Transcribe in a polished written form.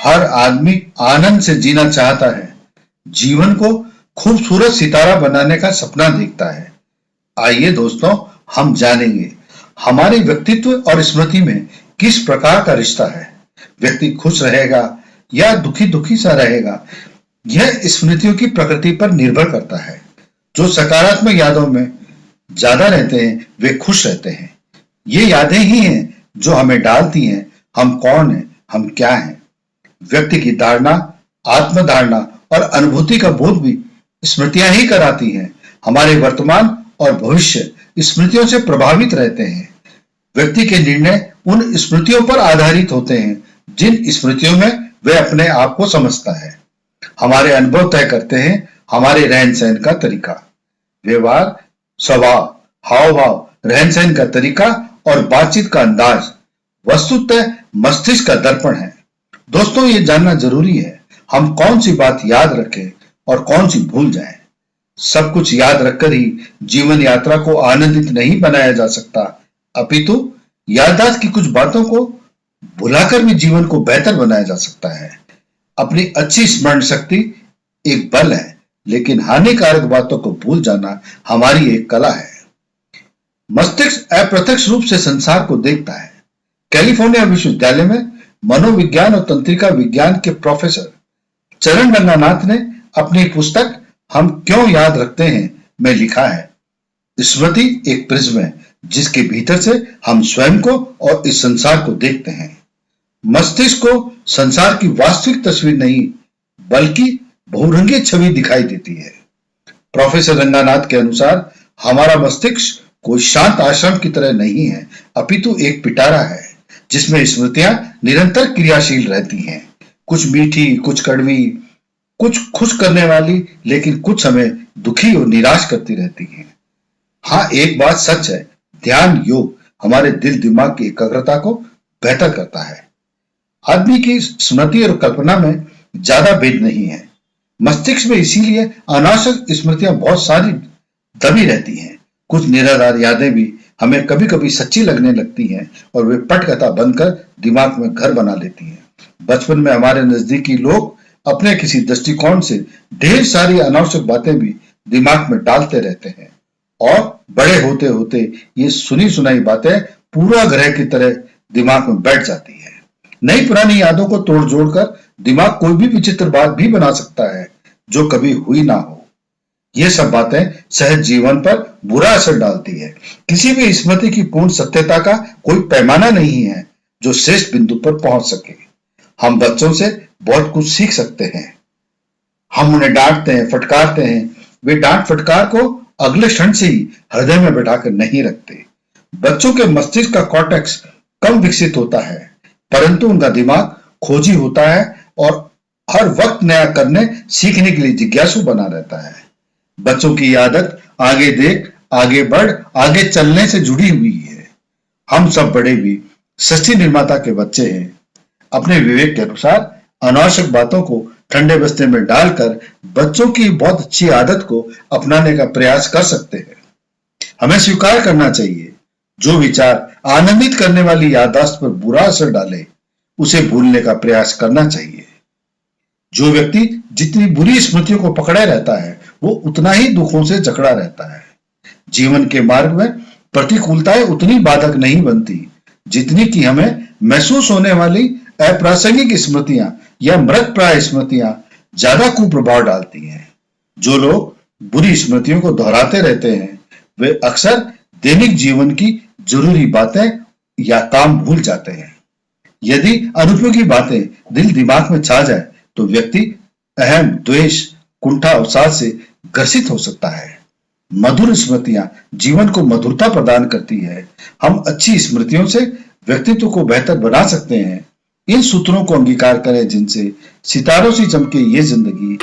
हर आदमी आनंद से जीना चाहता है, जीवन को खूबसूरत सितारा बनाने का सपना देखता है। आइए दोस्तों, हम जानेंगे हमारे व्यक्तित्व और स्मृति में किस प्रकार का रिश्ता है। व्यक्ति खुश रहेगा या दुखी दुखी सा रहेगा, यह स्मृतियों की प्रकृति पर निर्भर करता है। जो सकारात्मक यादों में ज्यादा रहते हैं वे खुश रहते हैं। ये यादें ही हैं जो हमें डालती हैं हम कौन हैं, हम क्या हैं। व्यक्ति की धारणा, आत्मधारणा और अनुभूति का बोध भी स्मृतियां ही कराती हैं। हमारे वर्तमान और भविष्य स्मृतियों से प्रभावित रहते हैं। व्यक्ति के निर्णय उन स्मृतियों पर आधारित होते हैं जिन स्मृतियों में वह अपने आप को समझता है। हमारे अनुभव तय करते हैं हमारे रहन सहन का तरीका। व्यवहार, स्वभाव, हाव भाव, रहन सहन का तरीका और बातचीत का अंदाज वस्तुतः मस्तिष्क का दर्पण है। दोस्तों, ये जानना जरूरी है हम कौन सी बात याद रखें और कौन सी भूल जाएं। सब कुछ याद रखकर ही जीवन यात्रा को आनंदित नहीं बनाया जा सकता, अपितु याददाश्त की कुछ बातों को भुलाकर भी जीवन को बेहतर बनाया जा सकता है। अपनी अच्छी स्मरण शक्ति एक बल है, लेकिन हानिकारक बातों को भूल जाना हमारी एक कला है। मस्तिष्क अप्रत्यक्ष रूप से संसार को देखता है। कैलिफोर्निया विश्वविद्यालय में मनोविज्ञान और तंत्रिका विज्ञान के प्रोफेसर चरण रंगानाथ ने अपनी पुस्तक हम क्यों याद रखते हैं में लिखा है, स्मृति एक प्रिज्म है जिसके भीतर से हम स्वयं को और इस संसार को देखते हैं। मस्तिष्क को संसार की वास्तविक तस्वीर नहीं बल्कि बहुरंगी छवि दिखाई देती है। प्रोफेसर रंगानाथ के अनुसार हमारा मस्तिष्क कोई शांत आश्रम की तरह नहीं है, अपितु एक पिटारा है जिसमें स्मृतियां निरंतर क्रियाशील रहती हैं। कुछ मीठी, कुछ कड़वी, कुछ खुश करने वाली, लेकिन कुछ हमें दुखी और निराश करती रहती हैं। हाँ, एक बात सच है, ध्यान योग हमारे दिल दिमाग की एकाग्रता को बेहतर करता है। आदमी की स्मृति और कल्पना में ज्यादा भेद नहीं है। मस्तिष्क में इसीलिए अनावश्यक स्मृतियां बहुत सारी दबी रहती हैं। कुछ निराधार यादें भी हमें कभी कभी सच्ची लगने लगती हैं और वे पटकथा बनकर दिमाग में घर बना लेती हैं। बचपन में हमारे नजदीकी लोग अपने किसी दृष्टिकोण से ढेर सारी अनावश्यक बातें भी दिमाग में डालते रहते हैं और बड़े होते होते ये सुनी सुनाई बातें पूरा ग्रह की तरह दिमाग में बैठ जाती है। नई पुरानी यादों को तोड़ जोड़ कर दिमाग कोई भी विचित्र बात भी बना सकता है जो कभी हुई ना हो। ये सब बातें सहज जीवन पर बुरा असर डालती है। किसी भी स्मृति की पूर्ण सत्यता का कोई पैमाना नहीं है जो श्रेष्ठ बिंदु पर पहुंच सके। हम बच्चों से बहुत कुछ सीख सकते हैं। हम उन्हें डांटते हैं, फटकारते हैं, वे डांट फटकार को अगले क्षण से ही हृदय में बैठाकर नहीं रखते। बच्चों के मस्तिष्क का कॉर्टेक्स कम विकसित होता है, परंतु उनका दिमाग खोजी होता है और हर वक्त नया करने सीखने के लिए जिज्ञासु बना रहता है। बच्चों की आदत आगे देख, आगे बढ़, आगे चलने से जुड़ी हुई है। हम सब बड़े भी सृष्टि निर्माता के बच्चे हैं। अपने विवेक के अनुसार अनावश्यक बातों को ठंडे बस्ते में डालकर बच्चों की बहुत अच्छी आदत को अपनाने का प्रयास कर सकते हैं। हमें स्वीकार करना चाहिए जो विचार आनंदित करने वाली याददाश्त पर बुरा असर डाले उसे भूलने का प्रयास करना चाहिए। जो व्यक्ति जितनी बुरी स्मृतियों को पकड़े रहता है वो उतना ही दुखों से जकड़ा रहता है। जीवन के मार्ग में प्रतिकूलताएं उतनी बाधक नहीं बनती जितनी कि हमें महसूस होने वाली अप्रासंगिक स्मृतियां या मृत प्राय स्मृतियां ज्यादा कुप्रभाव डालती हैं। जो लोग बुरी स्मृतियों को दोहराते रहते हैं वे अक्सर दैनिक जीवन की जरूरी बातें या काम भूल जाते हैं। यदि अनुपयोगी बातें दिल दिमाग में छा जाए तो व्यक्ति अहम, द्वेष, कुंठा, अवसाद से ग्रसित हो सकता है। मधुर स्मृतियां जीवन को मधुरता प्रदान करती है। हम अच्छी स्मृतियों से व्यक्तित्व को बेहतर बना सकते हैं। इन सूत्रों को अंगीकार करें जिनसे सितारों सी चमके ये जिंदगी।